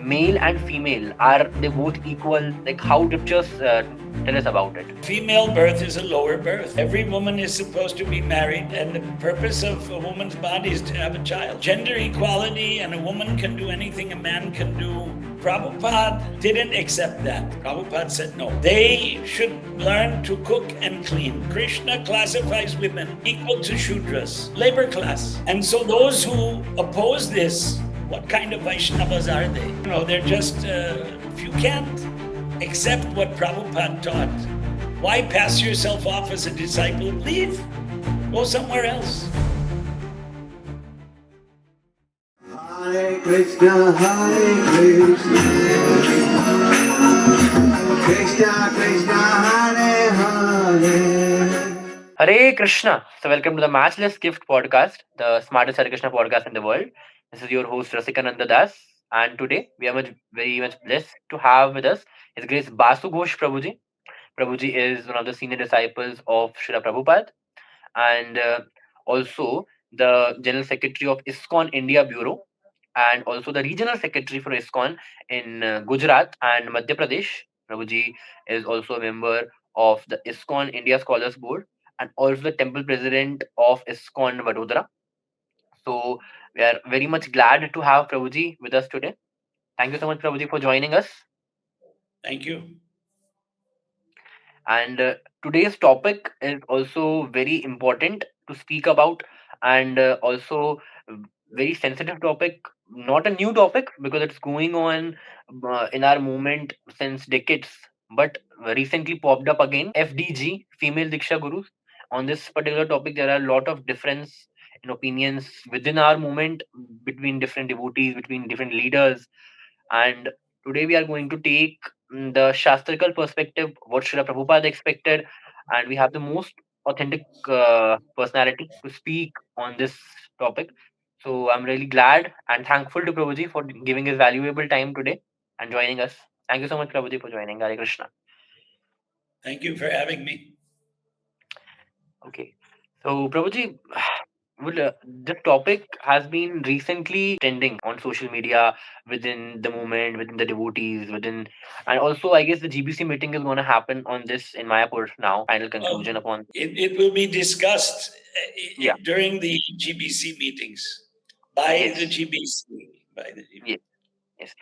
male and female, are they both equal? Like how scriptures tell us about it? Female birth is a lower birth. Every woman is supposed to be married, and the purpose of a woman's body is to have a child. Gender equality, and a woman can do anything a man can do. Prabhupada didn't accept that. Prabhupada said no. They should learn to cook and clean. Krishna classifies women equal to Shudras, labor class. And so those who oppose this, what kind of Vaishnavas are they? They're just, if you can't accept what Prabhupada taught, why pass yourself off as a disciple? Leave. Go somewhere else. Hare Krishna, Hare Krishna, Krishna Krishna, Hare Hare. Hare Krishna. So welcome to the Matchless Gift podcast, the smartest Hare Krishna podcast in the world. This is your host Rasikananda Das, and today we are very much blessed to have with us His Grace BASU GHOSH PRABHU. Prabhuji is one of the senior disciples of Srila Prabhupada, and also the General Secretary of ISKCON India Bureau, and also the Regional Secretary for ISKCON in Gujarat and Madhya Pradesh. Prabhuji is also a member of the ISKCON India Scholars Board and also the Temple President of ISKCON Vadodara. So we are very much glad to have Prabhuji with us today. Thank you so much, Prabhuji, for joining us. Thank you. And today's topic is also very important to speak about, and also very sensitive topic. Not a new topic because it's going on in our movement since decades, but recently popped up again. FDG, Female Diksha Gurus. On this particular topic, there are a lot of difference in opinions within our movement, between different devotees, between different leaders, and today we are going to take the Shastrical perspective, what Srila Prabhupada expected, and we have the most authentic personality to speak on this topic. So I'm really glad and thankful to Prabhuji for giving his valuable time today and joining us. Thank you so much, Prabhuji, for joining. Hare Krishna. Thank you for having me. Okay. So, Prabhuji, this topic has been recently trending on social media, within the movement, within the devotees, and also I guess the GBC meeting is going to happen on this in Mayapur now. Final conclusion upon. It will be discussed Yeah. during the GBC meetings by Yes. the GBC. Yes. Yes.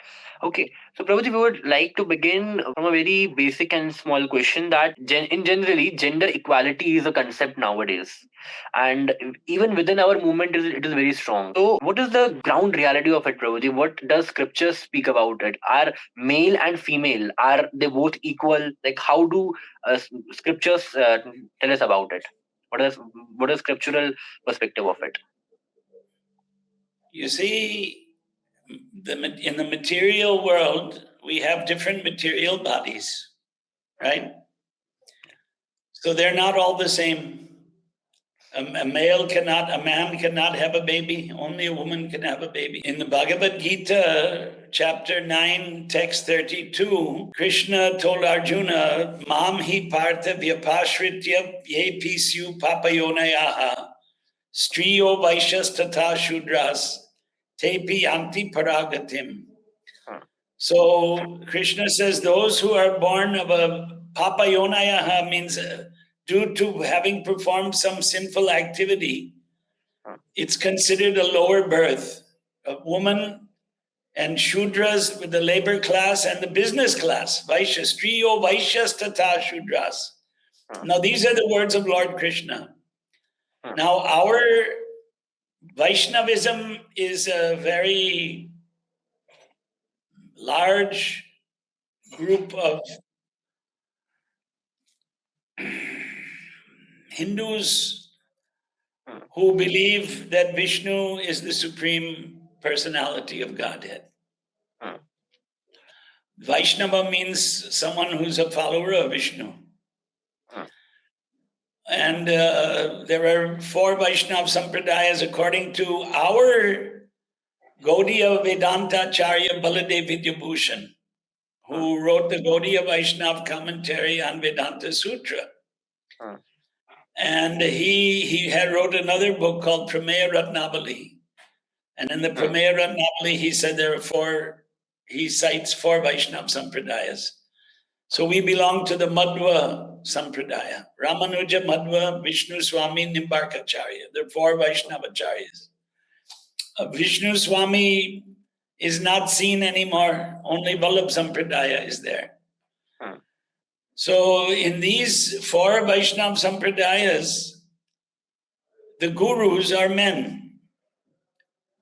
Okay. So, Prabhuji, we would like to begin from a very basic and small question that generally gender equality is a concept nowadays, and even within our movement it is very strong. So, what is the ground reality of it, Prabhuji? What does scripture speak about it? Are male and female, are they both equal? Like how do scriptures tell us about it? What is scriptural perspective of it? You see, in the material world, we have different material bodies, right? So they're not all the same. A man cannot have a baby. Only a woman can have a baby. In the Bhagavad Gita, chapter 9, text 32, Krishna told Arjuna, Mam hi partha vyapashritya ye pisyu papayonayaha striyo vaishyas tata shudras tepi anti paragatim. So Krishna says those who are born of a papayonayaha means due to having performed some sinful activity, it's considered a lower birth. A woman and Shudras with the labor class and the business class. Vaishyas, striyo vaishyas tata Shudras. Now these are the words of Lord Krishna. Now our Vaishnavism is a very large group of Hindus who believe that Vishnu is the supreme personality of Godhead. Vaishnava means someone who's a follower of Vishnu. And there are 4 Vaishnava Sampradayas according to our Gaudiya Vedanta Acharya Baladev Vidyabhushan, who wrote the Gaudiya Vaishnava commentary on Vedanta Sutra. And he had wrote another book called Prameya Ratnavali. And in the Prameya Ratnavali, he said there are 4 he cites 4 Vaishnava Sampradayas. So we belong to the Madhva Sampradaya. Ramanuja, Madhva, Vishnu Swami, Nimbarkacharya. There are 4 Vaishnavacharyas. Vishnu Swami is not seen anymore. Only Vallabh Sampradaya is there. So in these 4 Vaishnava Sampradayas, the gurus are men.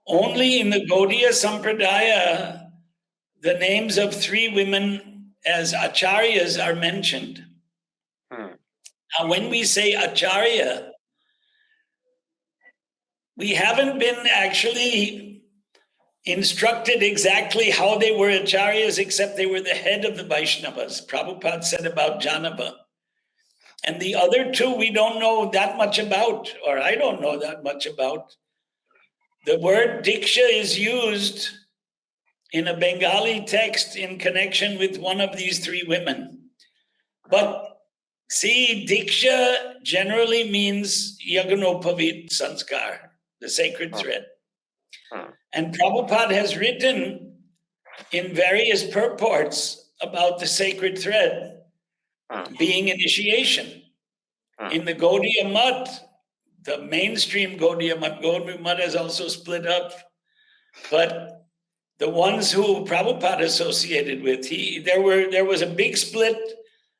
Only in the Gaudiya Sampradaya, the names of 3 women as acharyas are mentioned. Now, when we say acharya, we haven't been actually instructed exactly how they were acharyas, except they were the head of the Vaishnavas. Prabhupada said about Jahnava. And the other 2 we don't know that much about, or I don't know that much about. The word Diksha is used in a Bengali text in connection with one of these 3 women. But see, Diksha generally means Yagnopavit Sanskar, the sacred thread. And Prabhupada has written in various purports about the sacred thread being initiation. In the Gaudiya Math, the mainstream Gaudiya Math has also split up, but the ones who Prabhupada associated with, there was a big split,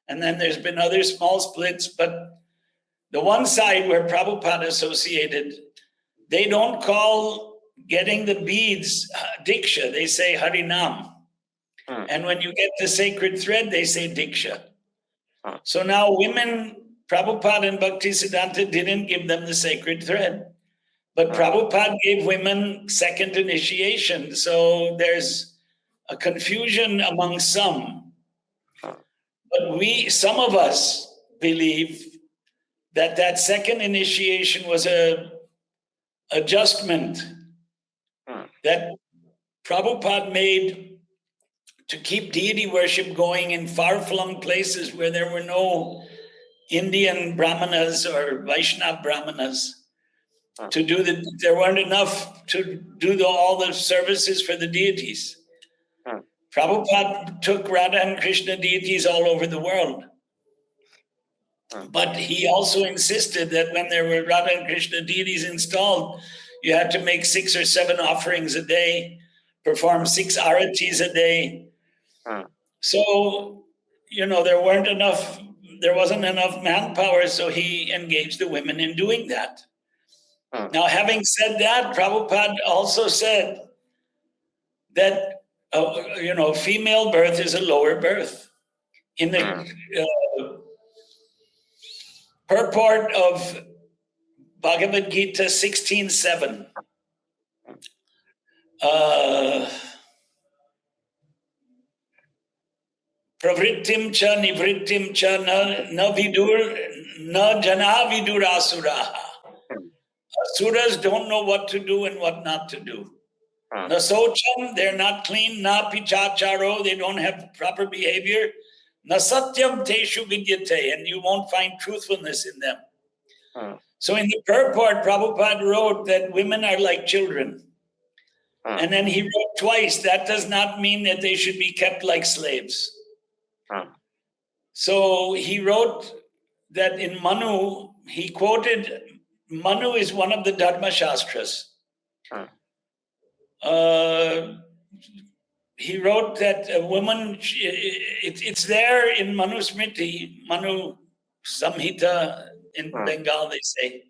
and then there's been other small splits, but the one side where Prabhupada associated, they don't call getting the beads Diksha, they say Harinam. And when you get the sacred thread, they say Diksha. So now women, Prabhupada and Bhaktisiddhanta didn't give them the sacred thread, but Prabhupada gave women second initiation. So there's a confusion among some. But some of us believe that second initiation was a adjustment that Prabhupada made to keep deity worship going in far-flung places where there were no Indian Brahmanas or Vaishnava Brahmanas there weren't enough to do all the services for the deities. Prabhupada took Radha and Krishna deities all over the world. But he also insisted that when there were Radha and Krishna deities installed, you had to make 6 or 7 offerings a day, perform 6 aratis a day. So, there wasn't enough manpower, so he engaged the women in doing that. Now, having said that, Prabhupada also said that, female birth is a lower birth. In the purport of Bhagavad Gita 16:7, pravrittim cha nivrittim cha na jana vidur asuraha. Asuras don't know what to do and what not to do. Na socham, they're not clean. Na pichacharo, they don't have proper behavior. Na satyam teshu vidyate, and you won't find truthfulness in them. So in the purport, Prabhupada wrote that women are like children. And then he wrote twice, that does not mean that they should be kept like slaves. So he wrote that in Manu, he quoted, Manu is one of the Dharma Shastras. He wrote that a woman, it's there in Manusmriti, Manu Samhita in Bengal, they say.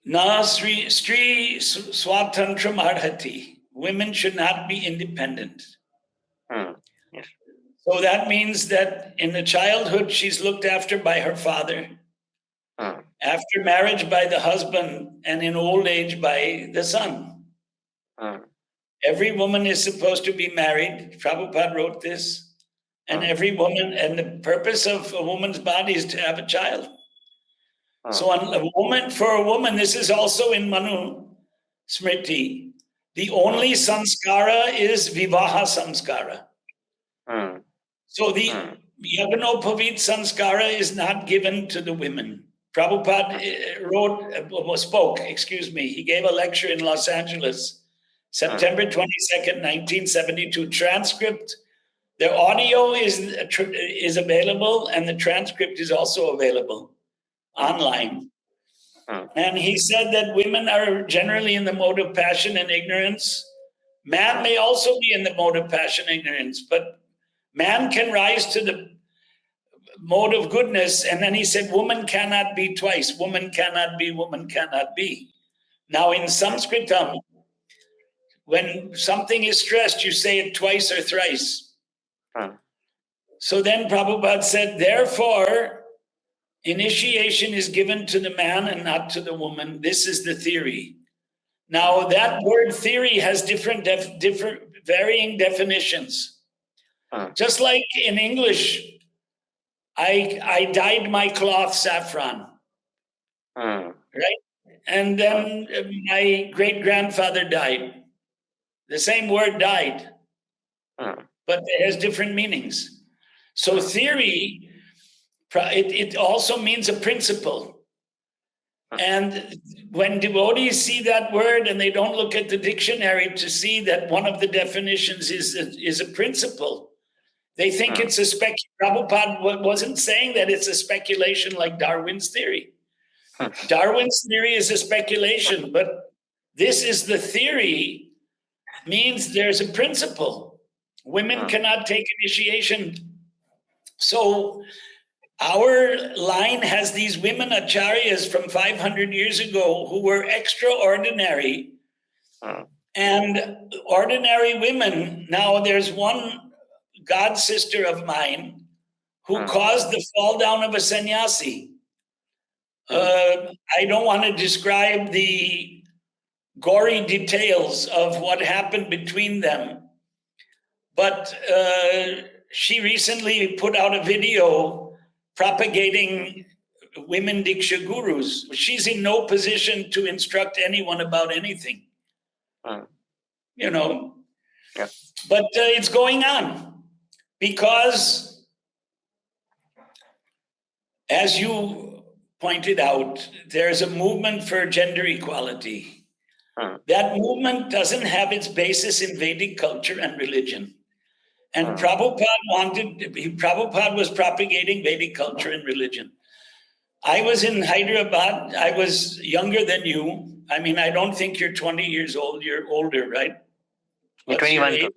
Na Sri Swatantram Arhati. Women should not be independent. Yes. So that means that in the childhood, she's looked after by her father. After marriage by the husband, and in old age by the son. Every woman is supposed to be married. Prabhupada wrote this. And every woman, and the purpose of a woman's body is to have a child. So for a woman, this is also in Manu Smriti. The only samskara is vivaha samskara. So the Yagnopavit samskara is not given to the women. Prabhupada he gave a lecture in Los Angeles September 22nd, 1972. Transcript, the audio is available and the transcript is also available online. And he said that women are generally in the mode of passion and ignorance. Man may also be in the mode of passion and ignorance, but man can rise to the mode of goodness. And then he said, woman cannot be twice. Woman cannot be, woman cannot be. Now in Sanskritam, when something is stressed, you say it twice or thrice. So then Prabhupada said, therefore, initiation is given to the man and not to the woman. This is the theory. Now that word theory has different varying definitions. Just like in English, I dyed my cloth saffron, right? And then my great-grandfather died. The same word died, but it has different meanings. So theory, it also means a principle. And when devotees see that word and they don't look at the dictionary to see that one of the definitions is a principle, they think it's a Prabhupada wasn't saying that it's a speculation like Darwin's theory. Darwin's theory is a speculation, but this is the theory, means there's a principle. Women cannot take initiation. So our line has these women acharyas from 500 years ago who were extraordinary and ordinary women. Now there's one god sister of mine who caused the fall down of a sannyasi. I don't want to describe the gory details of what happened between them, but she recently put out a video propagating women Diksha Gurus. She's in no position to instruct anyone about anything, you know. Yeah. But it's going on because, as you pointed out, there's a movement for gender equality. That movement doesn't have its basis in Vedic culture and religion. And Prabhupada was propagating Vedic culture and religion. I was in Hyderabad. I was younger than you. I mean, I don't think you're 20 years old. You're older, right? 21.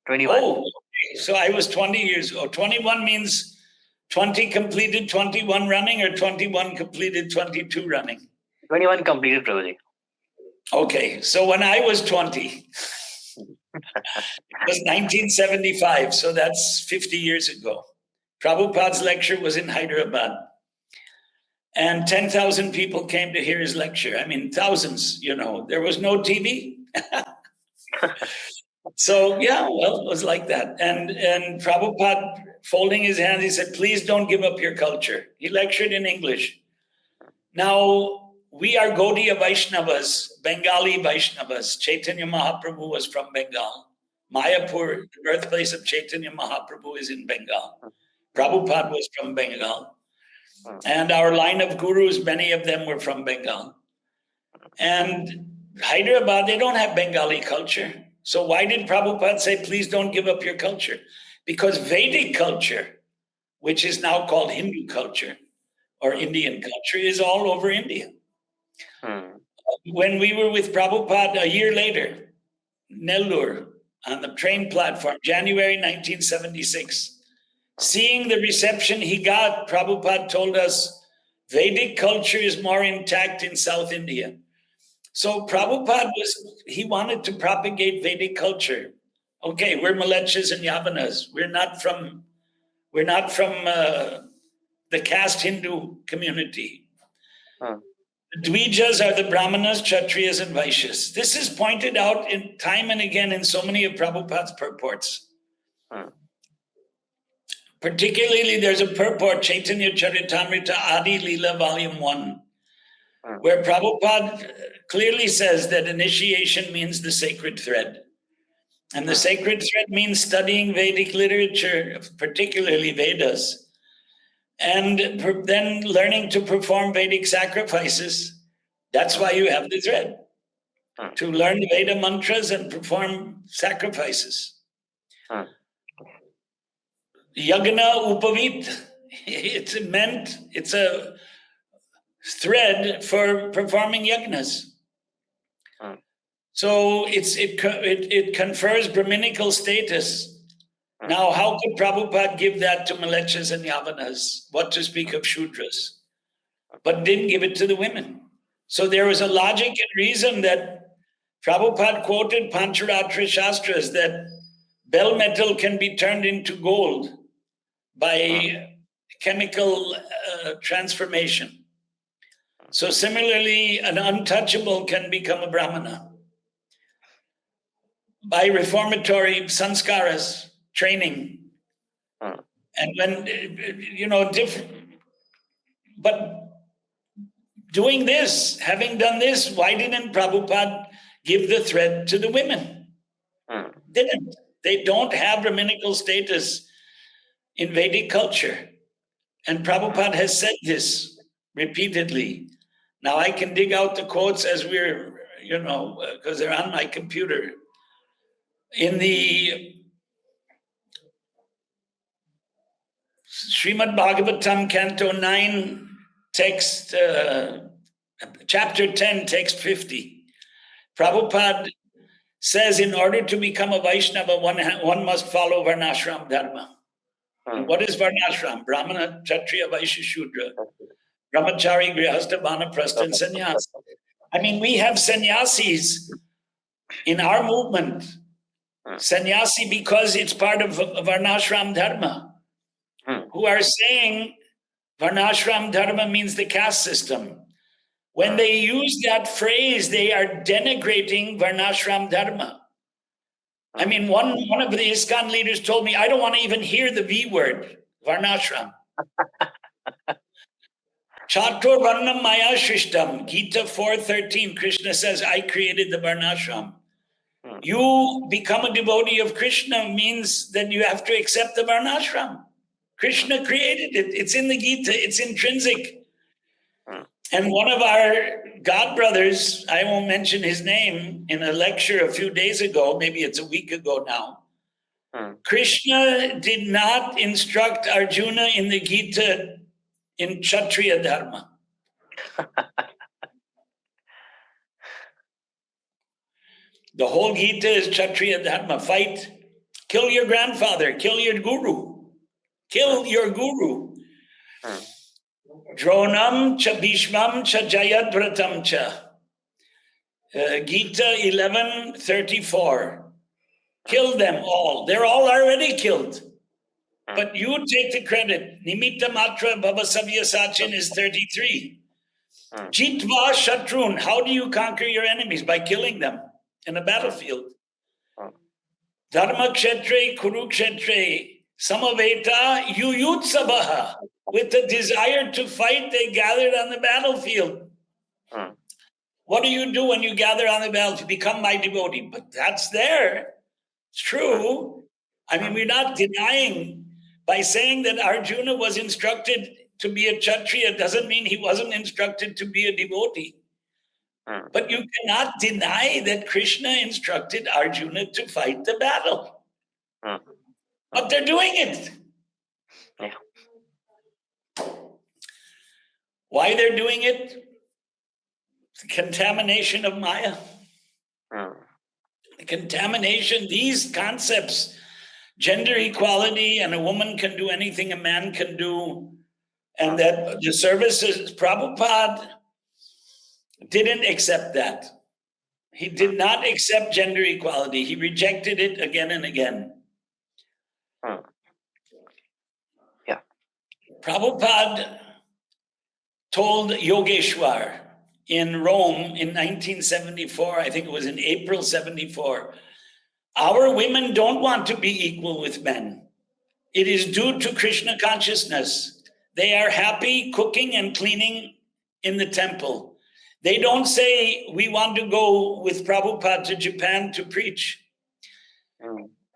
21. Oh, okay. So I was 20 years old. 21 means 20 completed, 21 running, or 21 completed, 22 running? 21 completed, Prabhuji. Okay, so when I was 20, it was 1975, so that's 50 years ago. Prabhupada's lecture was in Hyderabad. And 10,000 people came to hear his lecture. I mean, thousands, you know. There was no TV. So, yeah, well, it was like that. And Prabhupada, folding his hands, he said, please don't give up your culture. He lectured in English. Now, we are Gaudiya Vaishnavas, Bengali Vaishnavas. Chaitanya Mahaprabhu was from Bengal. Mayapur, the birthplace of Chaitanya Mahaprabhu, is in Bengal. Prabhupada was from Bengal. And our line of gurus, many of them were from Bengal. And Hyderabad, they don't have Bengali culture. So why did Prabhupada say, please don't give up your culture? Because Vedic culture, which is now called Hindu culture or Indian culture, is all over India. When we were with Prabhupada a year later, Nellore, on the train platform, January 1976, seeing the reception he got, Prabhupada told us, Vedic culture is more intact in South India. So Prabhupada he wanted to propagate Vedic culture. Okay, we're Malechas and Yamunas. We're not from the caste Hindu community. The Dvijas are the Brahmanas, Kshatriyas, and Vaishyas. This is pointed out in time and again in so many of Prabhupada's purports. Particularly, there's a purport, Chaitanya Charitamrita Adi Leela Volume 1, where Prabhupada clearly says that initiation means the sacred thread. And the sacred thread means studying Vedic literature, particularly Vedas, and then learning to perform Vedic sacrifices. That's why you have the thread. to learn Veda mantras and perform sacrifices. Yagna upavit, it's a thread for performing yagnas. So it confers Brahminical status. Now, how could Prabhupada give that to Malechas and Yavanas? What to speak of Shudras? But didn't give it to the women. So there was a logic and reason that Prabhupada quoted Pancharatra Shastras that bell metal can be turned into gold by chemical transformation. So similarly, an untouchable can become a Brahmana by reformatory sanskaras, training. And when, but doing this, having done this, why didn't Prabhupada give the thread to the women? Didn't. They don't have Brahminical status in Vedic culture. And Prabhupada has said this repeatedly. Now I can dig out the quotes as we're, because they're on my computer. In the Srimad Bhagwatam, Canto 9, text, chapter 10, text 50, Prabhupada says in order to become a Vaishnava, one must follow Varnashram Dharma. And what is Varnashram? Brahmana, Kshatriya, Vaishya, Shudra, Brahmachari, Grihastha, Vanaprastha, and Sanyas. I mean, we have sannyasis in our movement. Sannyasi because it's part of Varnashram Dharma, who are saying Varnashram Dharma means the caste system. When they use that phrase, they are denigrating Varnashram Dharma. I mean, one of the ISKCON leaders told me, I don't want to even hear the V word, Varnashram. Chatur Varnam Maya Shrishtam, Gita 4:13, Krishna says, I created the Varnashram. You become a devotee of Krishna means that you have to accept the Varnashram. Krishna created it. It's in the Gita. It's intrinsic. And one of our God brothers, I won't mention his name, in a lecture a few days ago, maybe it's a week ago now, Krishna did not instruct Arjuna in the Gita in Kshatriya Dharma. The whole Gita is Kshatriya Dharma. Fight, kill your grandfather, kill your guru. Kill your guru. Dronam cha Bhishmam cha Jayadvratam cha. Gita 11:34. Kill them all. They're all already killed. But you take the credit. Nimitta matra bhavasavya sachin is 33. Jitva shatrun. How do you conquer your enemies? By killing them in a battlefield. Dharma kshetre kurukshetre samaveta yuyutsabaha. With the desire to fight, they gathered on the battlefield. What do you do when you gather on the battlefield? Become my devotee. But that's there. It's true. I mean, we're not denying. By saying that Arjuna was instructed to be a Kshatriya doesn't mean he wasn't instructed to be a devotee. But you cannot deny that Krishna instructed Arjuna to fight the battle. But they're doing it. Why they're doing it? The contamination of Maya. The contamination, these concepts, gender equality, and a woman can do anything a man can do, and that the services, Prabhupada didn't accept that. He did not accept gender equality. He rejected it again and again. Prabhupada told Yogeshwar in Rome in 1974, I think it was in April 74, our women don't want to be equal with men. It is due to Krishna consciousness. They are happy cooking and cleaning in the temple. They don't say, we want to go with Prabhupada to Japan to preach.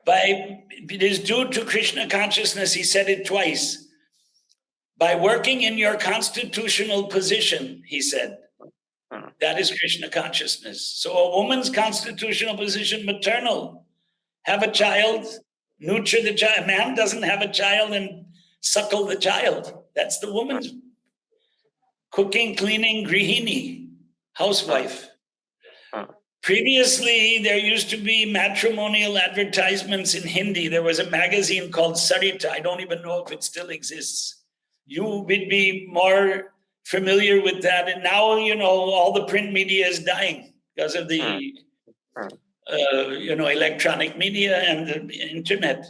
It is due to Krishna consciousness, he said it twice. By working in your constitutional position, he said, That is Krishna consciousness. So a woman's constitutional position, maternal, have a child, nurture the child. A man doesn't have a child and suckle the child. That's the woman's cooking, cleaning, grihini, housewife. Previously, there used to be matrimonial advertisements in Hindi. There was a magazine called Sarita. I don't even know if it still exists. You would be more familiar with that. And now, all the print media is dying because of the, electronic media and the internet.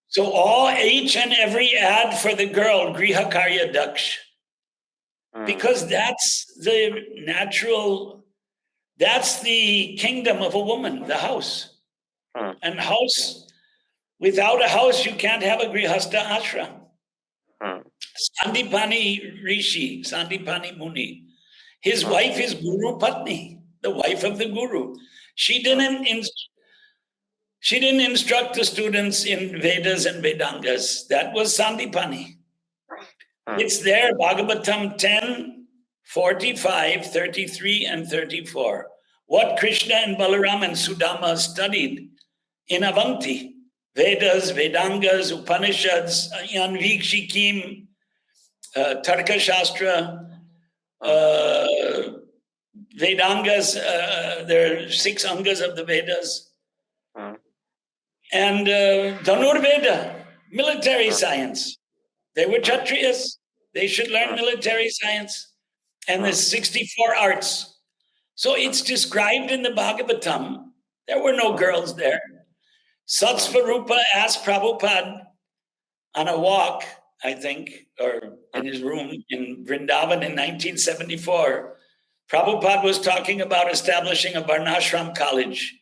So each and every ad for the girl, Griha Karya Daksh, because that's the natural, that's the kingdom of a woman, the house. And without a house, you can't have a Grihastha ashram. Sandipani Rishi, Sandipani Muni, his wife is Guru Patni, the wife of the Guru. She didn't instruct the students in Vedas and Vedangas. That was Sandipani. It's there, Bhagwatam 10, 45, 33, and 34. What Krishna and Balaram and Sudama studied in Avanti. Vedas, Vedangas, Upanishads, Yanvikshikim, Tarka Shastra, Vedangas, there are 6 angas of the Vedas. And Dhanurveda, military science. They were Kshatriyas. They should learn military science. And the 64 arts. So it's described in the Bhagavatam. There were no girls there. Satsvarupa asked Prabhupada on a walk, I think, or in his room in Vrindavan in 1974. Prabhupada was talking about establishing a Varnashram college.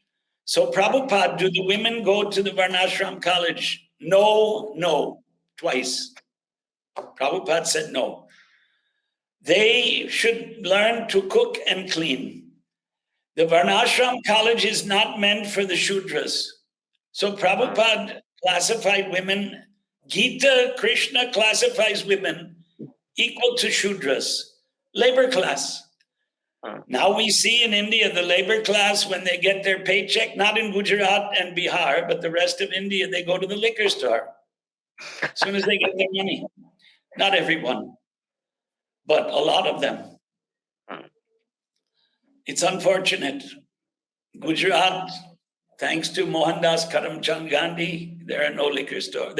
So Prabhupada, do the women go to the Varnashram college? No, twice. Prabhupada said no. They should learn to cook and clean. The Varnashram college is not meant for the Shudras. So Prabhupada classified women, Gita, Krishna classifies women equal to Shudras, labor class. Now we see in India, the labor class, when they get their paycheck, not in Gujarat and Bihar, but the rest of India, they go to the liquor store as soon as they get their money. Not everyone, but a lot of them. It's unfortunate. Gujarat, thanks to Mohandas Karamchand Gandhi, there are no liquor stores.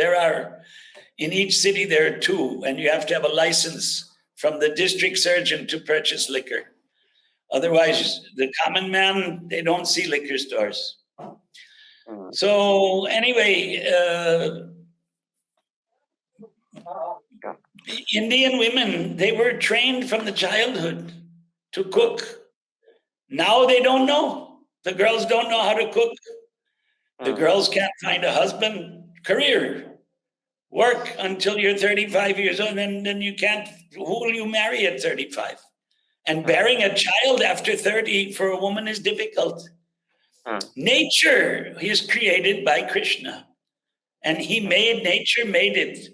In each city, there are 2, and you have to have a license from the district surgeon to purchase liquor. Otherwise, the common man, they don't see liquor stores. So anyway, Indian women, they were trained from the childhood to cook. Now they don't know. The girls don't know how to cook. The girls can't find a husband. Career, work until you're 35 years old, and then you can't, who will you marry at 35? And bearing a child after 30 for a woman is difficult. Nature is created by Krishna. And nature made it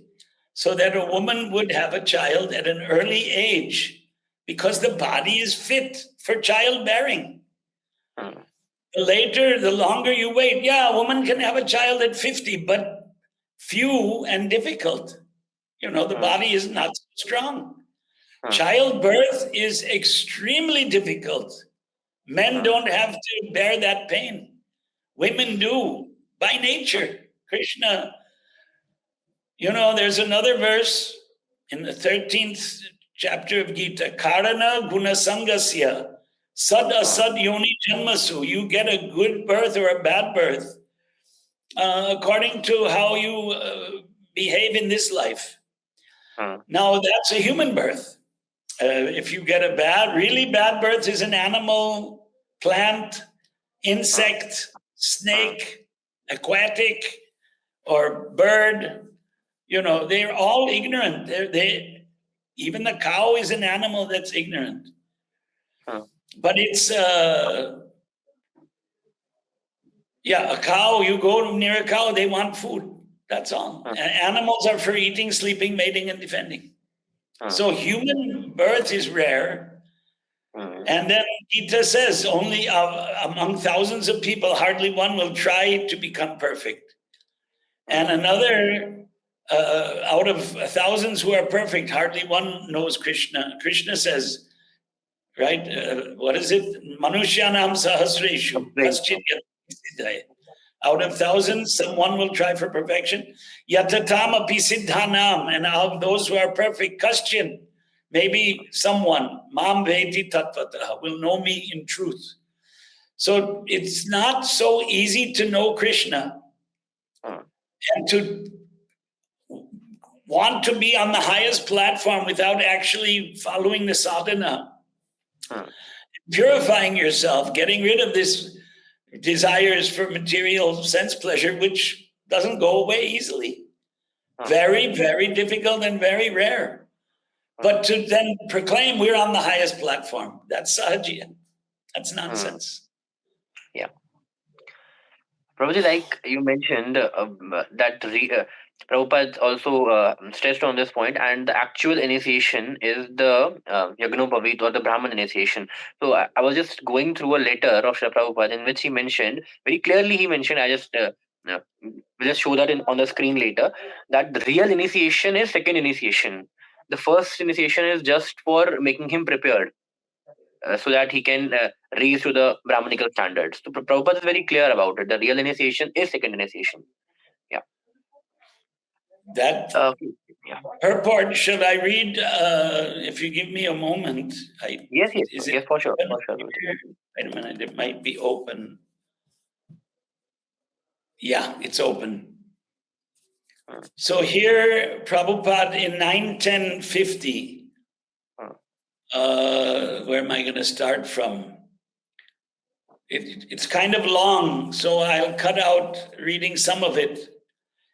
so that a woman would have a child at an early age because the body is fit for childbearing. The longer you wait, a woman can have a child at 50, but few and difficult. The body is not so strong. Childbirth is extremely difficult. Men don't have to bear that pain. Women do by nature. Krishna, there's another verse in the 13th chapter of Gita, Karana Gunasangasya, Sad Asad Yoni Janmasu. You get a good birth or a bad birth according to how you behave in this life. Now, that's a human birth. If you get a really bad birth is an animal, plant, insect, snake, aquatic, or bird. They're all ignorant. Even the cow is an animal that's ignorant. But it's, a cow, you go near a cow, they want food. That's all. Animals are for eating, sleeping, mating, and defending. So human birth is rare. And then Gita says, only among thousands of people, hardly one will try to become perfect. And another, out of thousands who are perfect, hardly one knows Krishna. Krishna says, right? What is it? Manushyanam sahasreshu. Kaschit yati siddhaya. Out of thousands, someone will try for perfection. Yatatam api siddhanam. And of those who are perfect, kaschin, maybe someone, mam veti tattvataha, will know me in truth. So it's not so easy to know Krishna and to want to be on the highest platform without actually following the sadhana, purifying yourself, getting rid of this desires for material sense pleasure, which doesn't go away easily. Very, very difficult and very rare. But to then proclaim we're on the highest platform, that's sahajiya. That's nonsense. Yeah. Prabhuji, like you mentioned, that Prabhupada also stressed on this point, and the actual initiation is the Yagnopavit or the Brahman initiation. So I was just going through a letter of Srila Prabhupada in which he mentioned, very clearly he mentioned, I just we'll just show that on the screen later, that the real initiation is second initiation. The first initiation is just for making him prepared. So that he can reach to the Brahmanical standards. So Prabhupada is very clear about it. The real initiation is second initiation. Yeah. That purport, should I read? If you give me a moment. Yes, for sure. For sure. Wait a minute, it might be open. Yeah, it's open. So here, Prabhupada in 9-10-50, where am I going to start from? It's kind of long, so I'll cut out reading some of it.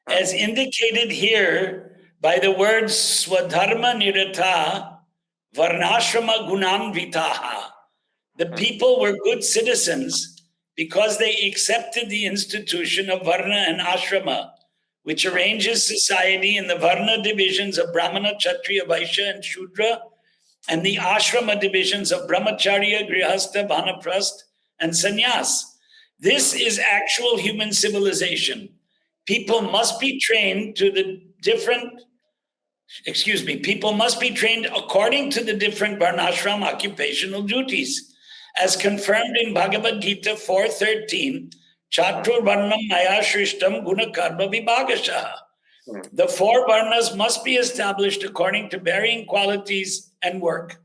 As indicated here by the words Swadharma Nirata Varnashrama Gunanvitaha, the people were good citizens because they accepted the institution of Varna and Ashrama, which arranges society in the Varna divisions of Brahmana, Kshatriya, Vaishya, and Shudra, and the Ashrama divisions of Brahmacharya, Grihastha, Vanaprastha, and Sanyas. This is actual human civilization. People must be trained people must be trained according to the different Varnashram occupational duties, as confirmed in Bhagavad Gita 4:13, Chatur Varnam Maya Shrishtam Guna Karma Vibhagashaha. The four Varnas must be established according to varying qualities and work.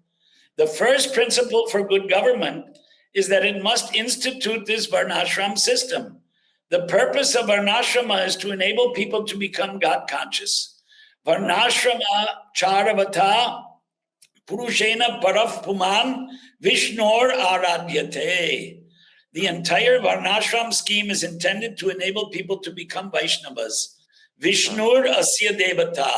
The first principle for good government is that it must institute this Varnashram system. The purpose of Varnashrama is to enable people to become God conscious. Varnashrama Charavata Purushena Paraf Puman Vishnor Aradyate. The entire Varnashram scheme is intended to enable people to become Vaishnavas. Vishnur Asya Devata.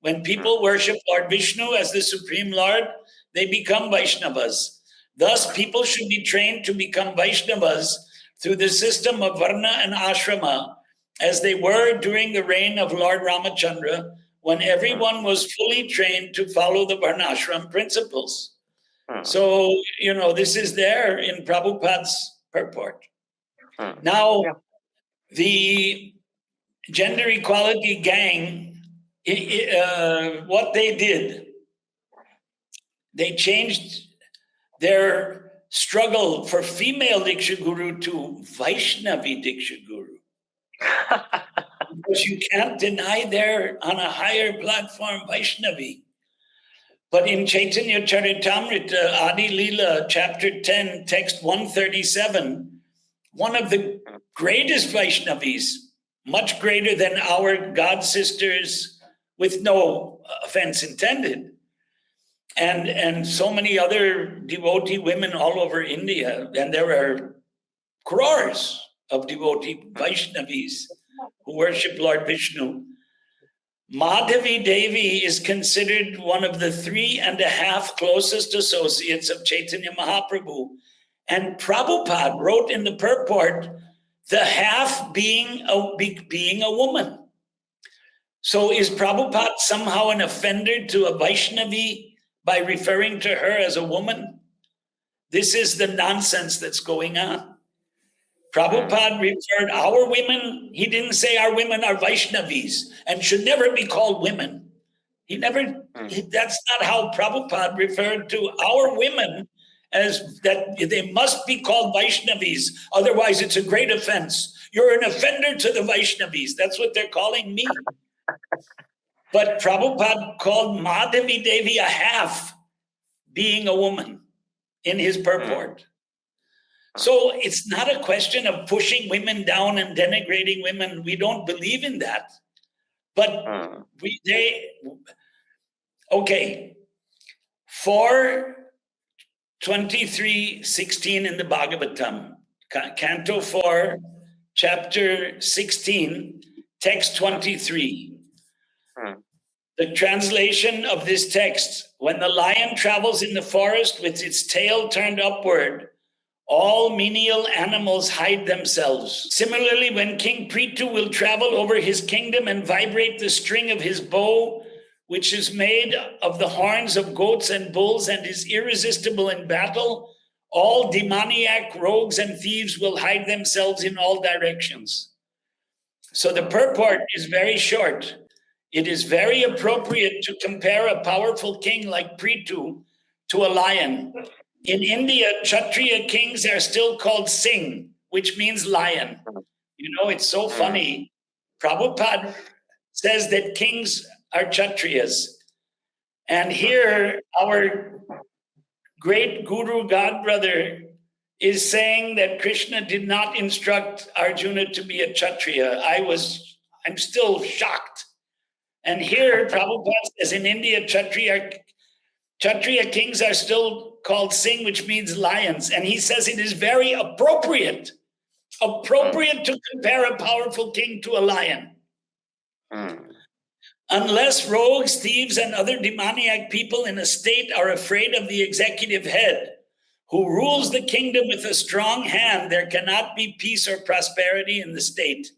When people worship Lord Vishnu as the Supreme Lord, they become Vaishnavas. Thus, people should be trained to become Vaishnavas through the system of Varna and Ashrama, as they were during the reign of Lord Ramachandra, when everyone was fully trained to follow the Varnashram principles. So, this is there in Prabhupada's purport. Now, the Gender Equality Gang, what they did, they changed their struggle for female Diksha Guru to Vaishnavi Diksha Guru. Because you can't deny they're on a higher platform, Vaishnavi. But in Chaitanya Charitamrita, Adi Leela, chapter 10, text 137, one of the greatest Vaishnavis, much greater than our god sisters, with no offense intended, and so many other devotee women all over India, and there are crores of devotee Vaishnavis who worship Lord Vishnu. Madhavi Devi is considered one of the 3.5 closest associates of Chaitanya Mahaprabhu. And Prabhupada wrote in the purport, the half being a woman. So is Prabhupada somehow an offender to a Vaishnavi by referring to her as a woman? This is the nonsense that's going on. Prabhupada referred our women, he didn't say our women are Vaishnavis and should never be called women. He never, that's not how Prabhupada referred to our women, as that they must be called Vaishnavis. Otherwise, it's a great offense. You're an offender to the Vaishnavis. That's what they're calling me. But Prabhupada called Madhavi Devi a half, being a woman, in his purport. So it's not a question of pushing women down and denigrating women. We don't believe in that. But okay, 4:23:16 in the Bhagwatam, Canto 4, Chapter 16, Text 23. The translation of this text: when the lion travels in the forest with its tail turned upward, all menial animals hide themselves. Similarly, when King Prithu will travel over his kingdom and vibrate the string of his bow, which is made of the horns of goats and bulls and is irresistible in battle, all demoniac rogues and thieves will hide themselves in all directions. So the purport is very short. It is very appropriate to compare a powerful king like Prithu to a lion. In India, Kshatriya kings are still called Singh, which means lion. You know, it's so funny. Prabhupada says that kings are Kshatriyas. And here, our great guru godbrother is saying that Krishna did not instruct Arjuna to be a Kshatriya. I'm still shocked. And here, Prabhupada says in India, Kshatriya kings are still called Singh, which means lions. And he says it is very appropriate to compare a powerful king to a lion. Unless rogues, thieves, and other demoniac people in a state are afraid of the executive head, who rules the kingdom with a strong hand, there cannot be peace or prosperity in the state.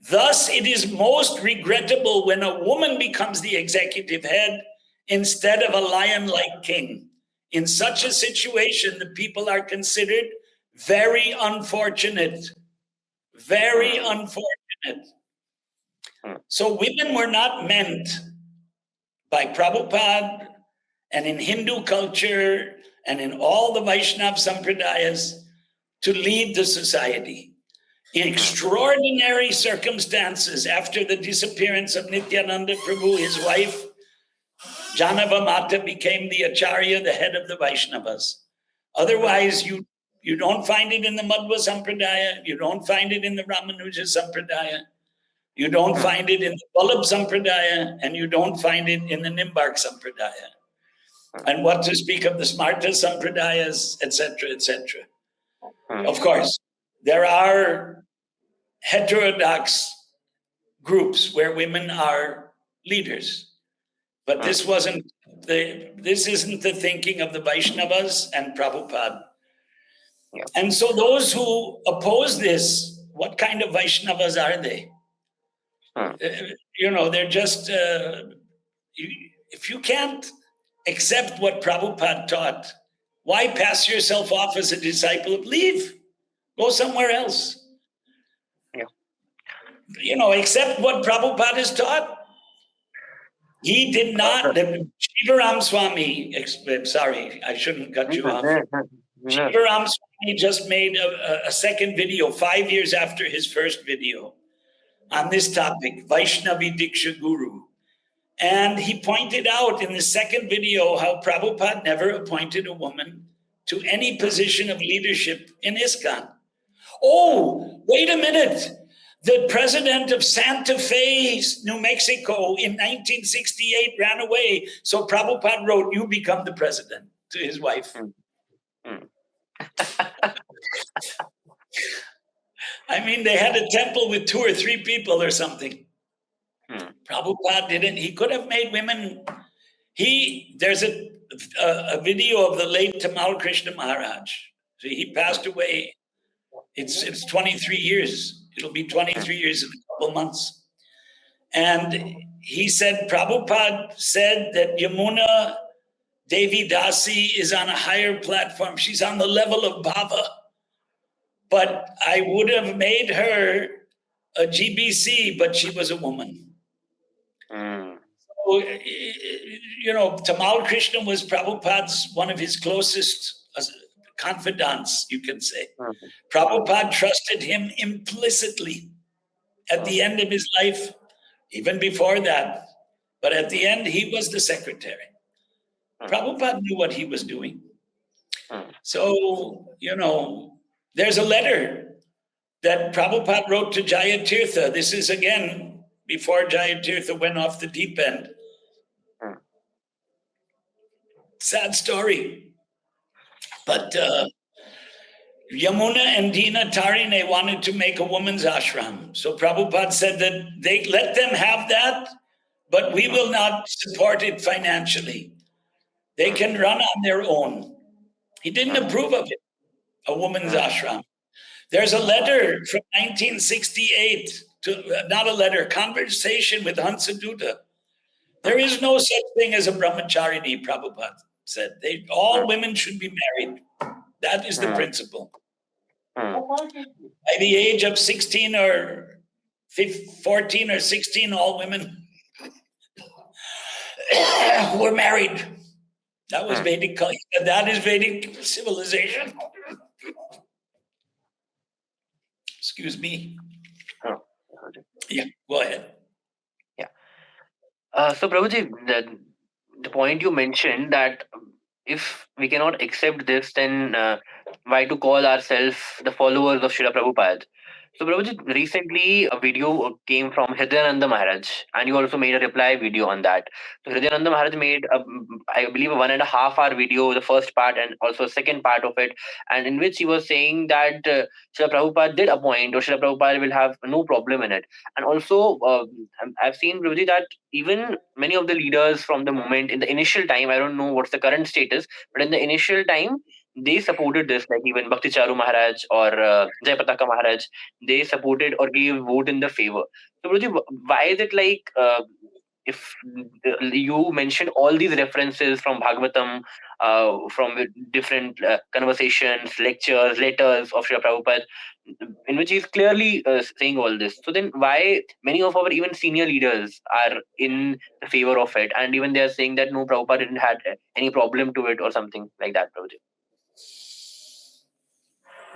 Thus, it is most regrettable when a woman becomes the executive head instead of a lion-like king. In such a situation, the people are considered very unfortunate. Very unfortunate. So women were not meant by Prabhupada and in Hindu culture and in all the Vaishnava Sampradayas to lead the society. In extraordinary circumstances, after the disappearance of Nityananda Prabhu, his wife, Jahnava Mata became the Acharya, the head of the Vaishnavas. Otherwise, you don't find it in the Madhva Sampradaya, you don't find it in the Ramanuja Sampradaya, you don't find it in the Vallabh Sampradaya, and you don't find it in the Nimbark Sampradaya. And what to speak of the Smarta Sampradayas, etc., etc. Of course, there are heterodox groups where women are leaders. But this isn't the thinking of the Vaishnavas and Prabhupada. And so those who oppose this, what kind of Vaishnavas are they? They're just, if you can't accept what Prabhupada taught, why pass yourself off as a disciple? Leave, go somewhere else. Accept what Prabhupada has taught. He did not, Sivaram Swami, sorry, I shouldn't cut you off. Sivaram Swami just made a second video 5 years after his first video on this topic, Vaishnavi Diksha Guru. And he pointed out in the second video how Prabhupada never appointed a woman to any position of leadership in ISKCON. Oh, wait a minute. The president of Santa Fe, New Mexico in 1968 ran away. So Prabhupada wrote, you become the president, to his wife. I mean, they had a temple with 2 or 3 people or something. Prabhupada didn't. He could have made women. There's a video of the late Tamal Krishna Maharaj. So he passed away. It's 23 years. It'll be 23 years in a couple months. And he said, Prabhupada said that Yamuna Devi Dasi is on a higher platform. She's on the level of Bhava. But I would have made her a GBC, but she was a woman. So, Tamal Krishna was Prabhupada's one of his closest confidants, you can say. Prabhupada trusted him implicitly at the end of his life, even before that. But at the end, he was the secretary. Prabhupada knew what he was doing. So, there's a letter that Prabhupada wrote to Jayatirtha. This is, again, before Jayatirtha went off the deep end. Sad story. But Yamuna and Dina Tarine wanted to make a woman's ashram. So Prabhupada said that they let them have that, but we will not support it financially. They can run on their own. He didn't approve of it, a woman's ashram. There's a letter from 1968, not a letter, conversation with Hansaduta. There is no such thing as a brahmacharini, Prabhupada said. All women should be married. That is the principle. By the age of 16 or 14 or 16, all women were married. That was Vedic. That is Vedic civilization. Excuse me. Yeah, go ahead. Yeah. So, Prabhuji, the point you mentioned that if we cannot accept this, then why to call ourselves the followers of Srila Prabhupada? So, Prabhuji, recently a video came from Hridayananda Maharaj, and you also made a reply video on that. So, Hridayananda Maharaj made, I believe, a 1.5 hour video, the first part and also the second part of it, and in which he was saying that Srila Prabhupada did appoint, or Srila Prabhupada will have no problem in it. And also, I've seen, Prabhuji, that even many of the leaders from the movement in the initial time, I don't know what's the current status, but in the initial time, they supported this, like even Bhakti Charu Maharaj or Jayapataka Maharaj, they supported or gave vote in the favor. So, Guruji, why is it like, if you mentioned all these references from Bhagwatam, from different conversations, lectures, letters of Srila Prabhupada, in which he's clearly saying all this. So then why many of our even senior leaders are in the favor of it, and even they are saying that no, Prabhupada didn't have any problem to it or something like that, Prabhuji?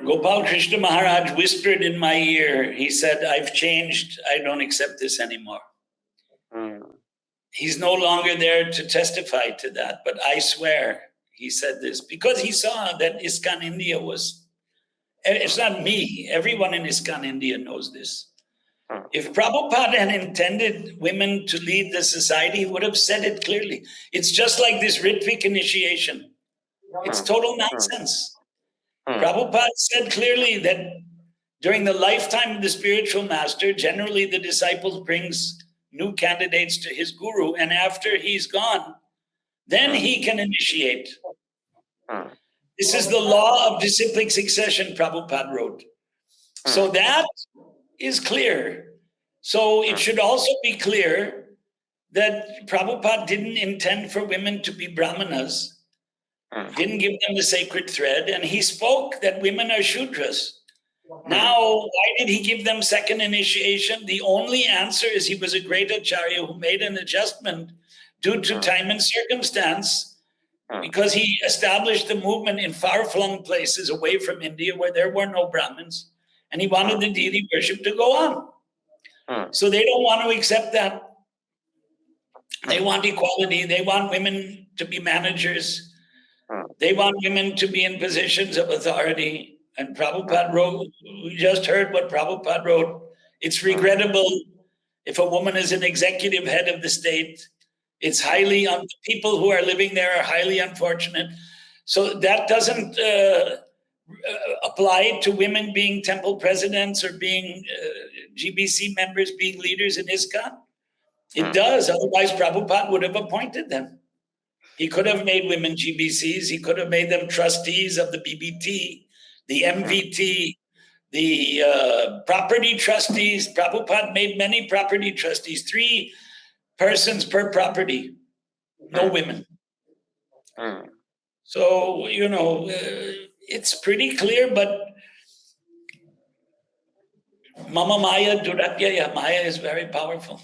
Gopal Krishna Maharaj whispered in my ear, he said, I've changed, I don't accept this anymore. He's no longer there to testify to that, but I swear he said this because he saw that ISKCON India was, it's not me, everyone in ISKCON India knows this. If Prabhupada had intended women to lead the society, he would have said it clearly. It's just like this Ritvik initiation. It's total nonsense. Prabhupada said clearly that during the lifetime of the spiritual master, generally the disciple brings new candidates to his guru, and after he's gone, then he can initiate. This is the law of disciplic succession, Prabhupada wrote. So that is clear. So it should also be clear that Prabhupada didn't intend for women to be brahmanas, didn't give them the sacred thread, and he spoke that women are Shudras. Now, why did he give them second initiation? The only answer is he was a great acharya who made an adjustment due to time and circumstance, because he established the movement in far-flung places away from India where there were no Brahmins, and he wanted the deity worship to go on. So they don't want to accept that. They want equality. They want women to be managers. They want women to be in positions of authority. And Prabhupada wrote, we just heard what Prabhupada wrote. It's regrettable if a woman is an executive head of the state. It's highly, the people who are living there are highly unfortunate. So that doesn't apply to women being temple presidents or being GBC members, being leaders in ISKCON. It does, otherwise Prabhupada would have appointed them. He could have made women GBCs. He could have made them trustees of the BBT, the MVT, the property trustees. Prabhupada made many property trustees, 3 persons per property, no women. So, it's pretty clear, but Mama Maya Duratyaya, Maya is very powerful.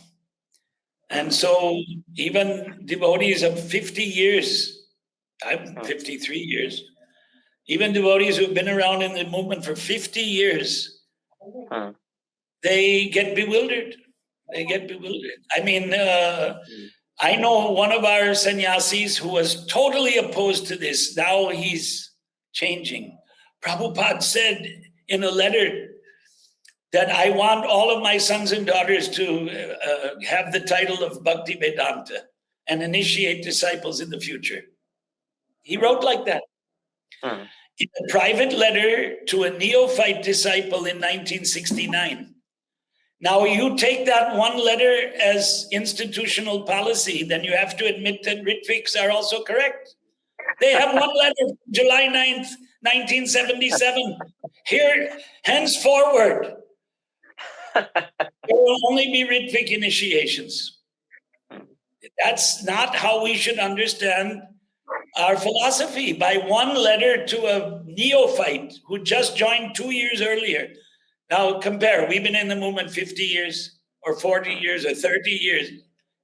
And so even devotees of 50 years, I'm 53 years, even devotees who've been around in the movement for 50 years, they get bewildered. They get bewildered. I mean, I know one of our sannyasis who was totally opposed to this. Now he's changing. Prabhupada said in a letter that I want all of my sons and daughters to have the title of Bhakti Vedanta and initiate disciples in the future. He wrote like that. In a private letter to a neophyte disciple in 1969. Now you take that one letter as institutional policy, then you have to admit that Ritviks are also correct. They have one letter, July 9th, 1977. Here, henceforward, there will only be Ritvik initiations. That's not how we should understand our philosophy. By one letter to a neophyte who just joined 2 years earlier. Now compare, we've been in the movement 50 years or 40 years or 30 years,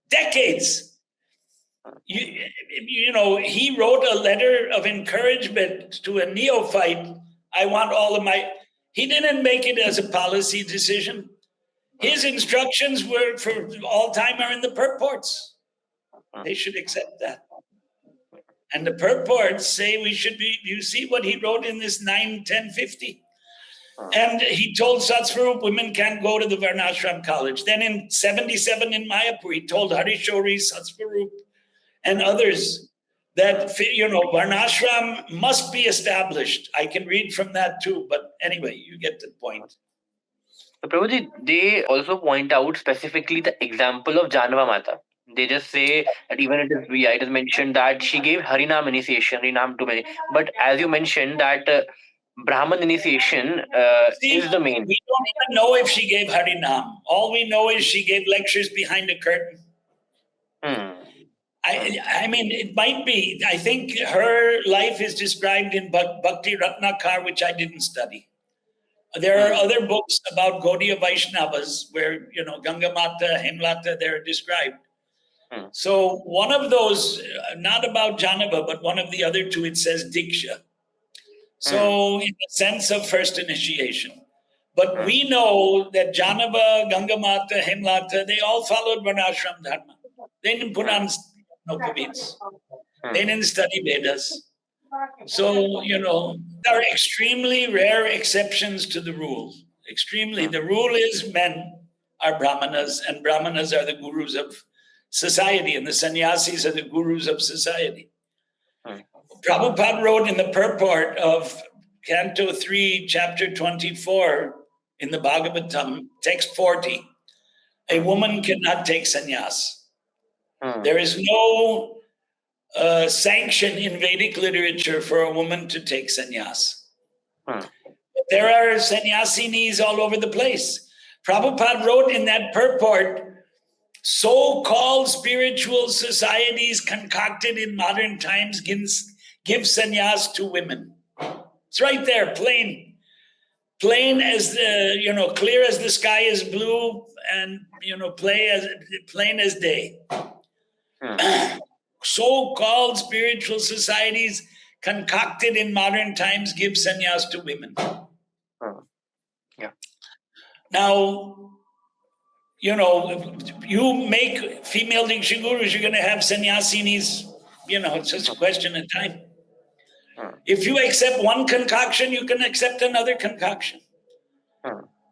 decades. He wrote a letter of encouragement to a neophyte. I want all of my, he didn't make it as a policy decision. His instructions were for all time are in the purports. They should accept that. And the purports say we should be, you see what he wrote in this 9-10-50. And he told Satsvarup women can't go to the Varnashrama college. Then in 77 in Mayapur, he told Harishori, Satsvarup, and others that, Varnashram must be established. I can read from that too, but anyway, you get the point. So Prabhuji, they also point out specifically the example of Jahnava Mata. They just say that even it is mentioned that she gave Harinam initiation, Harinam to many. But as you mentioned that Brahman initiation is the main. We don't even know if she gave Harinam. All we know is she gave lectures behind a curtain. I mean, it might be. I think her life is described in Bhakti Ratnakar, which I didn't study. There are other books about Gaudiya Vaishnavas where, Ganga Mata, Hemlata, they're described. So one of those, not about Jahnava, but one of the other two, it says Diksha. So in the sense of first initiation. But we know that Jahnava, Ganga Mata, Hemlata, they all followed Varnashram Dharma. They didn't put on no kavits. They didn't study Vedas. So, there are extremely rare exceptions to the rule. Extremely. The rule is men are Brahmanas, and Brahmanas are the gurus of society, and the sannyasis are the gurus of society. Prabhupada wrote in the purport of Canto 3, Chapter 24 in the Bhagwatam, text 40, a woman cannot take sannyas. There is no sanction in Vedic literature for a woman to take sannyas. There are sannyasinis all over the place. Prabhupada wrote in that purport, so-called spiritual societies concocted in modern times give sannyas to women. It's right there, plain as the, clear as the sky is blue, and plain as day. So-called spiritual societies concocted in modern times give sannyas to women. Now, you make female Diksha Gurus, you're going to have sannyasinis, it's just a question of time. If you accept one concoction, you can accept another concoction.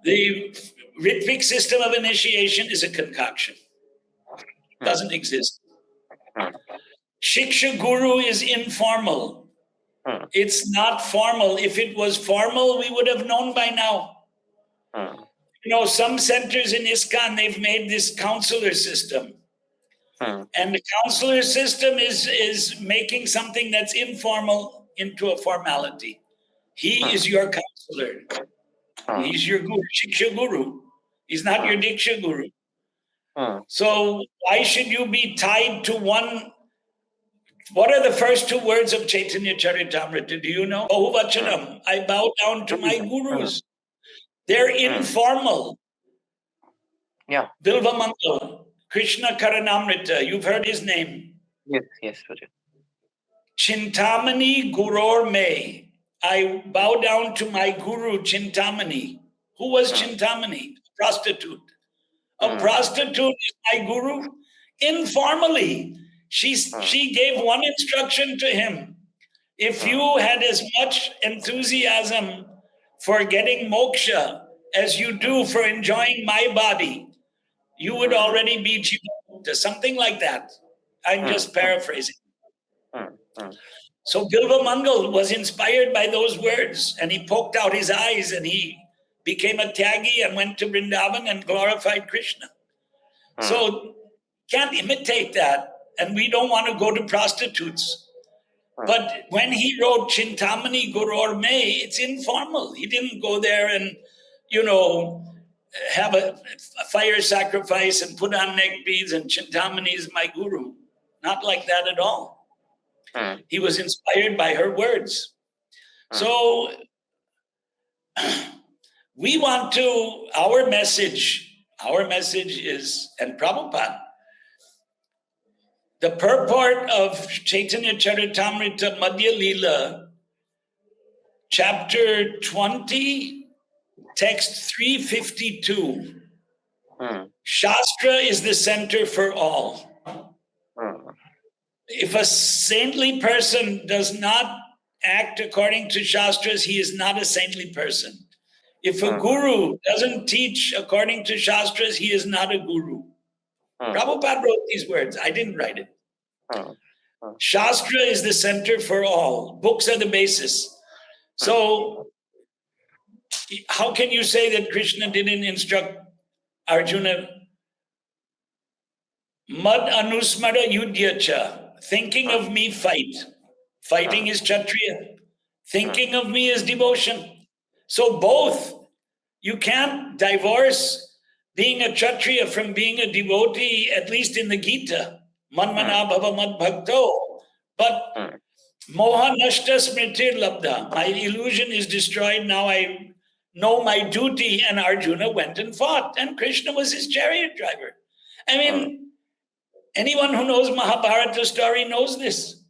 The Ritvik system of initiation is a concoction. Doesn't exist. Shiksha Guru is informal. It's not formal. If it was formal, we would have known by now. Some centers in ISKCON, they've made this counselor system. And the counselor system is making something that's informal into a formality. He is your counselor. He's your guru, Shiksha Guru. He's not your Diksha Guru. So why should you be tied to one What are the first two words of Chaitanya Charitamrita? Do you know? Bahuvachanam. I bow down to my gurus. They're informal. Yeah. Bilwamangal, Krishna Karanamrita. You've heard his name. Yes, yes, Rajat. Chintamani Guror Me. I bow down to my guru Chintamani. Who was Chintamani? Prostitute. A prostitute is my guru. Informally, she gave one instruction to him. If you had as much enthusiasm for getting moksha as you do for enjoying my body, you would already be Jiva, something like that. I'm just paraphrasing. So Bilwamangal was inspired by those words, and he poked out his eyes and he became a tyagi and went to Vrindavan and glorified Krishna. So can't imitate that, and we don't want to go to prostitutes. But when he wrote Chintamani Guror Me, it's informal. He didn't go there and, have a fire sacrifice and put on neck beads and Chintamani is my guru. Not like that at all. He was inspired by her words. So we want to, our message is, and Prabhupada, the purport of Chaitanya Charitamrita Madhya Leela, chapter 20, text 352. Shastra is the center for all. If a saintly person does not act according to Shastras, he is not a saintly person. If a guru doesn't teach according to Shastras, he is not a guru. Prabhupada wrote these words. I didn't write it. Shastra is the center for all. Books are the basis. So how can you say that Krishna didn't instruct Arjuna? Mad anusmara yudhyacha. Thinking of me, fight. Fighting is Kshatriya. Thinking of me is devotion. So both. You can't divorce being a Kshatriya from being a devotee, at least in the Gita. Manmana bhava mad bhakto. But moha nashta smritir labdha. My illusion is destroyed. Now I know my duty. And Arjuna went and fought. And Krishna was his chariot driver. I mean, anyone who knows Mahabharata story knows this.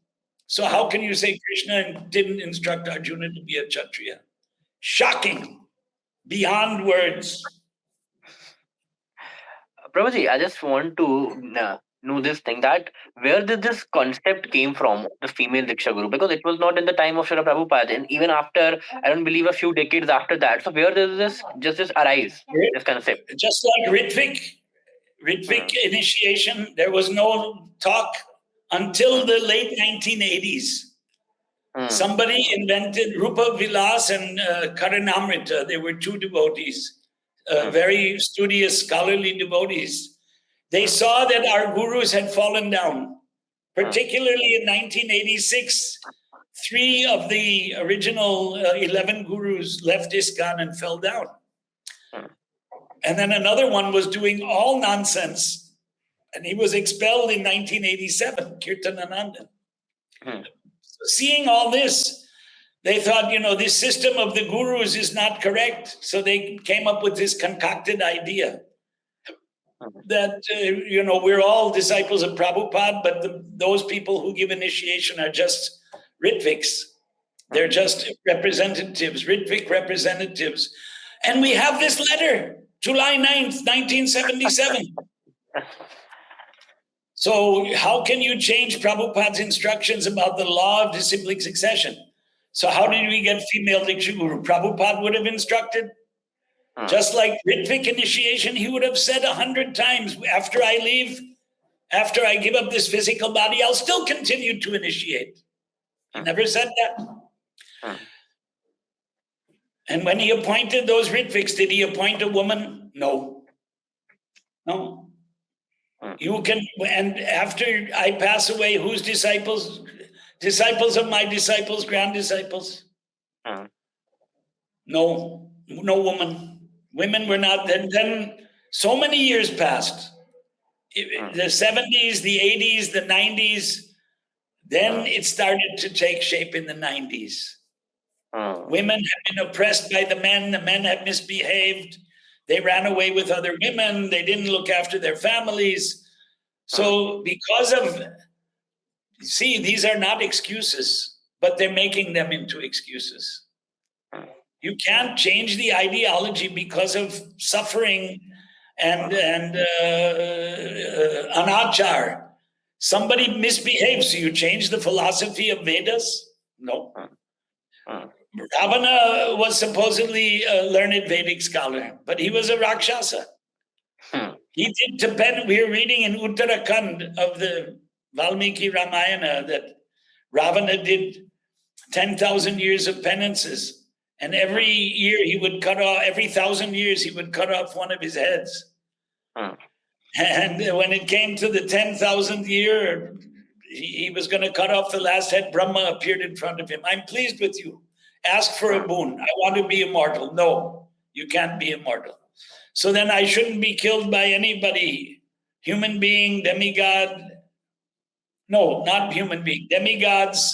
So how can you say Krishna didn't instruct Arjuna to be a Kshatriya? Shocking. Beyond words. Prabhuji, I just want to know this thing, that where did this concept came from, the female Diksha Guru? Because it was not in the time of Srila Prabhupada, and even after, I don't believe, a few decades after that. So where did this arise, this concept? Just like Ritvik initiation, there was no talk until the late 1980s. Somebody invented Rupa Vilas and Karanamrita. They were two devotees, very studious, scholarly devotees. They saw that our gurus had fallen down, particularly in 1986. 3 of the original 11 gurus left ISKCON and fell down. And then another one was doing all nonsense, and he was expelled in 1987, Kirtanananda. Seeing all this, they thought, this system of the gurus is not correct. So they came up with this concocted idea that, we're all disciples of Prabhupada, but those people who give initiation are just Ritviks. They're just representatives, Ritvik representatives. And we have this letter, July 9th, 1977. So how can you change Prabhupada's instructions about the law of disciplic succession? So how did we get female Diksha Guru? Prabhupada would have instructed. Just like Ritvik initiation, he would have said 100 times, after I leave, after I give up this physical body, I'll still continue to initiate. He never said that. And when he appointed those Ritviks, did he appoint a woman? No. No. You can, and after I pass away, whose disciples? Disciples of my disciples, grand disciples? No woman. Women were not. Then so many years passed. The 70s, the 80s, the 90s, Then it started to take shape in the 90s. Women have been oppressed by the men have misbehaved, they ran away with other women, they didn't look after their families. So because of, see, these are not excuses, but they're making them into excuses. You can't change the ideology because of suffering and anachar. Somebody misbehaves, so you change the philosophy of Vedas? No. Ravana was supposedly a learned Vedic scholar, but he was a Rakshasa. He did we are reading in Uttarakhand of the Valmiki Ramayana that Ravana did 10,000 years of penances. And every year he would cut off, every 1,000 years he would cut off one of his heads. And when it came to the 10,000th year, he was going to cut off the last head. Brahma appeared in front of him. I'm pleased with you. Ask for a boon. I want to be immortal. No, you can't be immortal. So then I shouldn't be killed by anybody. Human being, demigod. No, not human being. Demigods,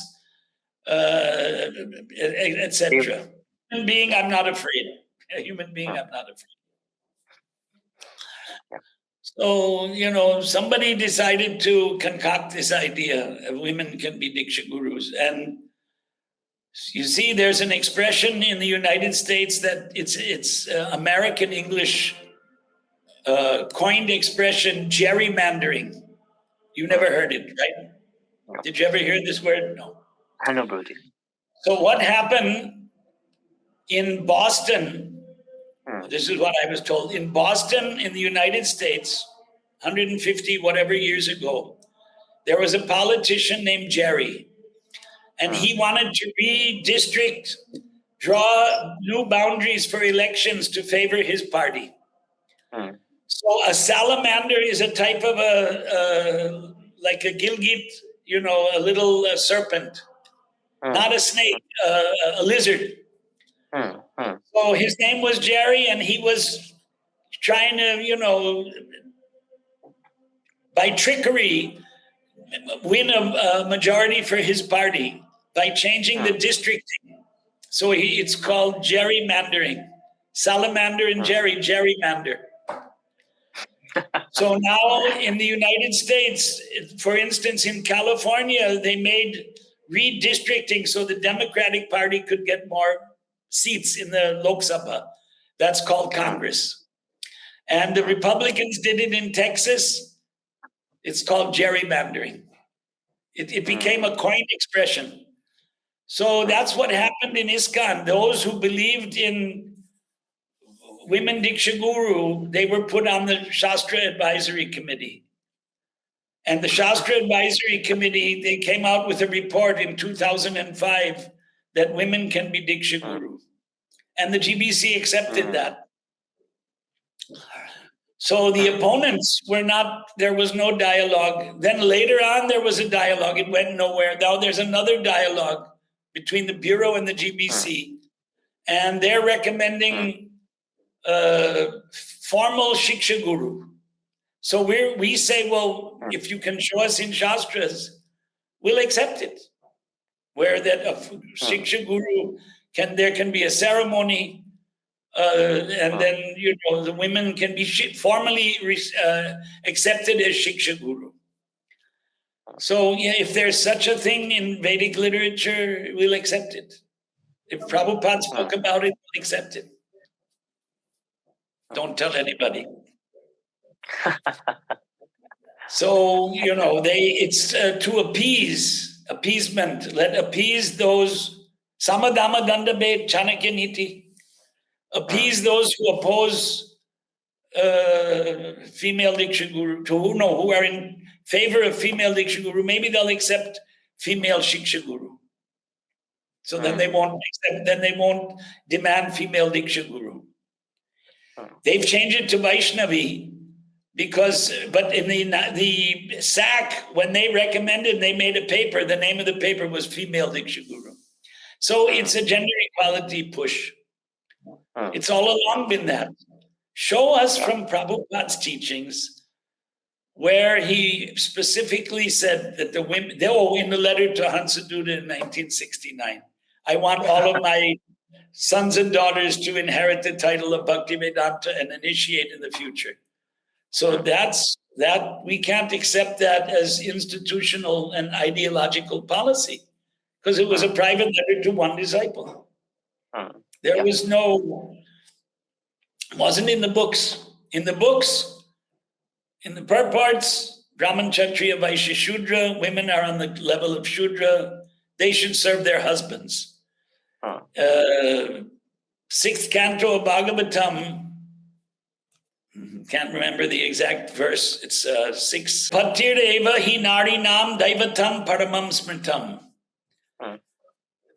etc. Human being, I'm not afraid. A human being, I'm not afraid. So, somebody decided to concoct this idea of women can be Diksha Gurus. And you see, there's an expression in the United States that it's American English coined expression, gerrymandering. You never heard it, right? No. Did you ever hear this word? No. I know, Prabhuji. So what happened in Boston, this is what I was told, in Boston, in the United States, 150 whatever years ago, there was a politician named Jerry, and he wanted to redistrict, draw new boundaries for elections to favor his party. So a salamander is a type of like a gilgit, a little serpent, not a snake, a lizard. So his name was Jerry, and he was trying to, by trickery, win a majority for his party by changing the districting. So it's called gerrymandering. Salamander and Jerry, gerrymander. So now in the United States, for instance, in California, they made redistricting so the Democratic Party could get more seats in the Lok Sabha. That's called Congress. And the Republicans did it in Texas. It's called gerrymandering. It became a coined expression. So that's what happened in ISKCON. Those who believed in women Diksha Guru, they were put on the Shastra Advisory Committee. And the Shastra Advisory Committee, they came out with a report in 2005 that women can be Diksha Guru. And the GBC accepted that. So the opponents were not, there was no dialogue. Then later on, there was a dialogue. It went nowhere. Now there's another dialogue between the Bureau and the GBC. And they're recommending formal Shiksha Guru. So we say, well, if you can show us in Shastras, we'll accept it. Where that a Shiksha Guru there can be a ceremony, and then the women can be formally accepted as Shiksha Guru. So if there's such a thing in Vedic literature, we'll accept it. If Prabhupada spoke about it, we'll accept it. Don't tell anybody. So it's to appeasement. Let appease those. Samadama Dandabhe Chanakya Niti. Appease those who oppose female Diksha Guru, who are in favor of female Diksha Guru. Maybe they'll accept female Shiksha Guru. So then they won't accept, then they won't demand female Diksha Guru. They've changed it to Vaishnavi but in the SAC, when they recommended, they made a paper, the name of the paper was Female Diksha Guru. So it's a gender equality push. It's all along been that. Show us from Prabhupada's teachings where he specifically said that the women, in the letter to Hansaduda in 1969, I want all of my sons and daughters to inherit the title of Bhaktivedanta and initiate in the future. So that we can't accept that as institutional and ideological policy, because it was a private letter to one disciple. There was wasn't in the books. In the books, in the purports, Brahman, Kshatriya, Vaishya, Shudra, women are on the level of Shudra. They should serve their husbands. Sixth canto of Bhagavatam, can't remember the exact verse. It's 6. Patir eva hi nari nam daivatam paramam smritam.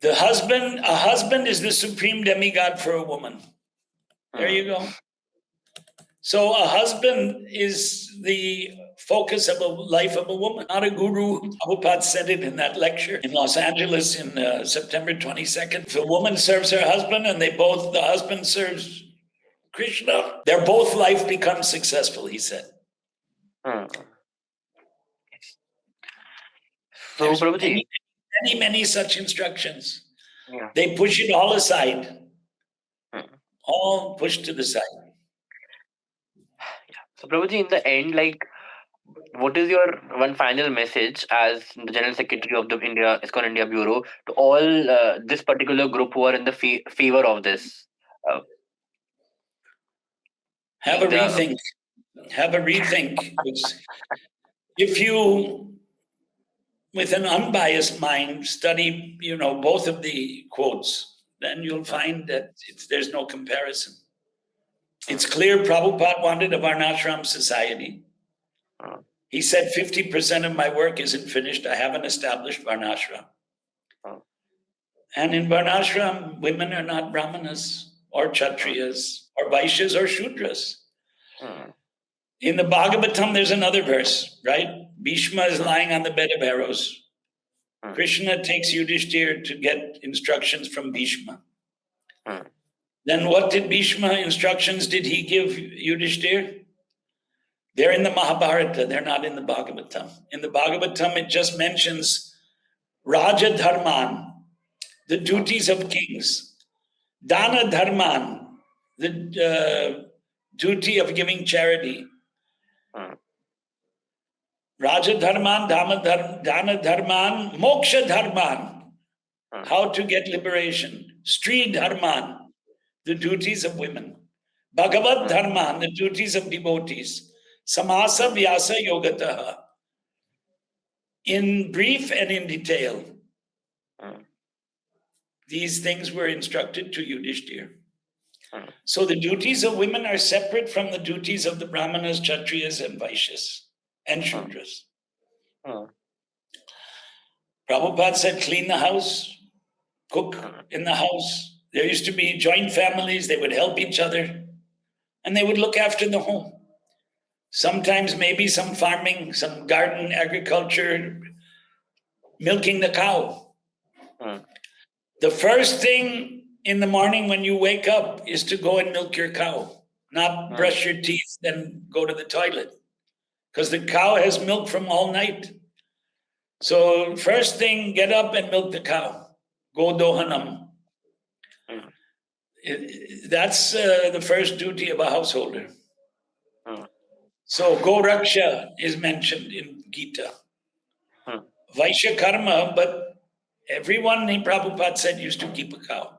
A husband is the supreme demigod for a woman. There you go. So a husband is the focus of a life of a woman, not a guru. Prabhupada said it in that lecture in Los Angeles in September 22nd. If a woman serves her husband and the husband serves Krishna, their both life becomes successful, he said. So, Prabhuji, many such instructions. They push it all aside. All pushed to the side. So, Prabhuji, in the end, like, what is your one final message as the General Secretary of the ISKCON India Bureau to all this particular group who are in the favor of this? Have a rethink. Have a rethink. If you, with an unbiased mind, study, both of the quotes, then you'll find that there's no comparison. It's clear Prabhupada wanted a Varnashrama society. He said 50% of my work isn't finished. I haven't established Varnashrama. And in Varnashrama, women are not Brahmanas or Kshatriyas or Vaishyas or Shudras. In the Bhagavatam, there's another verse, right? Bhishma is lying on the bed of arrows. Krishna takes Yudhishthira to get instructions from Bhishma. Then what did Bhishma instructions did he give Yudhishthira? They're in the Mahabharata, they're not in the Bhagavatam. In the Bhagavatam, it just mentions Raja Dharman, the duties of kings. Dana Dharman, the duty of giving charity. Raja Dharman, Dana Dharman, Moksha Dharman, how to get liberation. Stri Dharman, the duties of women. Bhagavad Dharman, the duties of devotees. Samasa Vyasa Yogataha. In brief and in detail, these things were instructed to Yudhishthira. So the duties of women are separate from the duties of the Brahmanas, Kshatriyas, and Vaishyas, and Shudras. Prabhupada said, clean the house, cook in the house. There used to be joint families, they would help each other, and they would look after the home. Sometimes maybe some farming, some garden agriculture, milking the cow. The first thing in the morning when you wake up is to go and milk your cow, not brush your teeth, then go to the toilet. Because the cow has milk from all night. So first thing, get up and milk the cow. Go dohanam. That's the first duty of a householder. So Go Raksha is mentioned in Gita. Vaishya Karma, but everyone, Prabhupada said, used to keep a cow.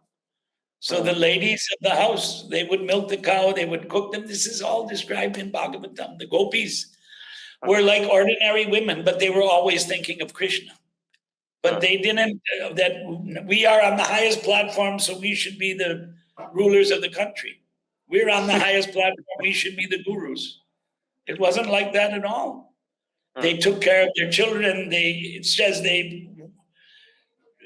So the ladies of the house, they would milk the cow, they would cook them. This is all described in Bhagavatam. The gopis were like ordinary women, but they were always thinking of Krishna. But they didn't, that we are on the highest platform, so we should be the rulers of the country. We're on the highest platform, we should be the gurus. It wasn't like that at all. They took care of their children. It says they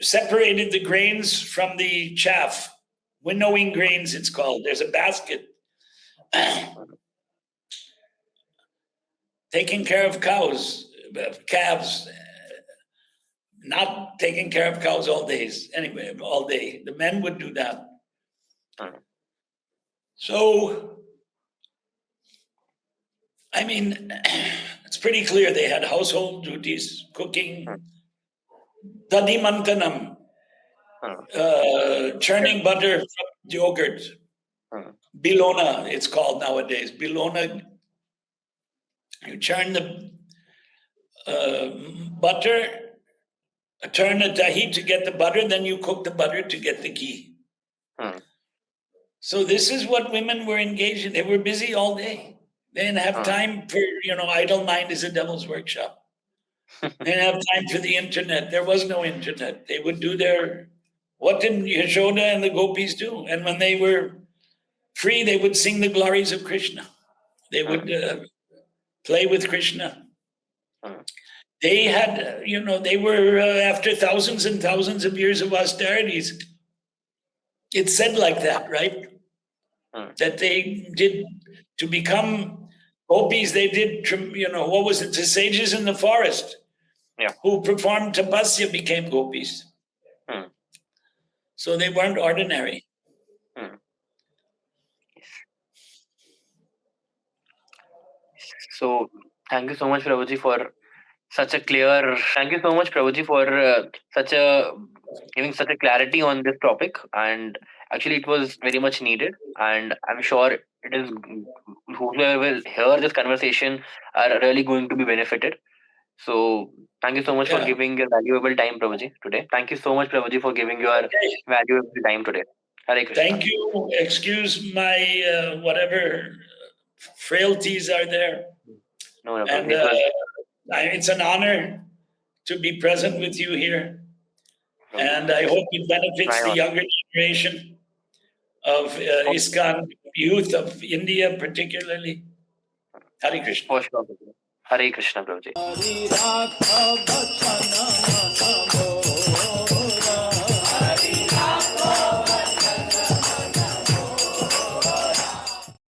separated the grains from the chaff. Winnowing grains, it's called. There's a basket. Taking care of cows, calves, not taking care of cows all day. The men would do that. So, It's pretty clear they had household duties, cooking, dadimantanam, churning butter from yogurt, bilona, it's called nowadays. Bilona, you churn the butter, turn the dahi to get the butter, then you cook the butter to get the ghee. So this is what women were engaged in. They were busy all day. They didn't have time for, idle mind is a devil's workshop. They didn't have time for the internet. There was no internet. They would do what did Yashoda and the gopis do? And when they were free, they would sing the glories of Krishna. They would play with Krishna. They had, they were, after thousands and thousands of years of austerities, it's said like that, right? That they did, to become gopis, they did, what was it? The sages in the forest who performed tapasya became gopis. So they weren't ordinary. So thank you so much, Prabhuji, for such a clear. Thank you so much, Prabhuji, for giving such a clarity on this topic. And actually, it was very much needed. And I'm sure it is whoever will hear this conversation are really going to be benefited. So thank you so much for giving your valuable time, Prabhuji, today. Thank you so much, Prabhuji, for giving your valuable time today. Hare Krishna. Thank you. Excuse my whatever frailties are there. No, and it's an honor to be present with you here. And I hope it benefits the younger generation of ISKCON youth of India particularly. Hare Krishna. Hare Krishna, Prabhuji.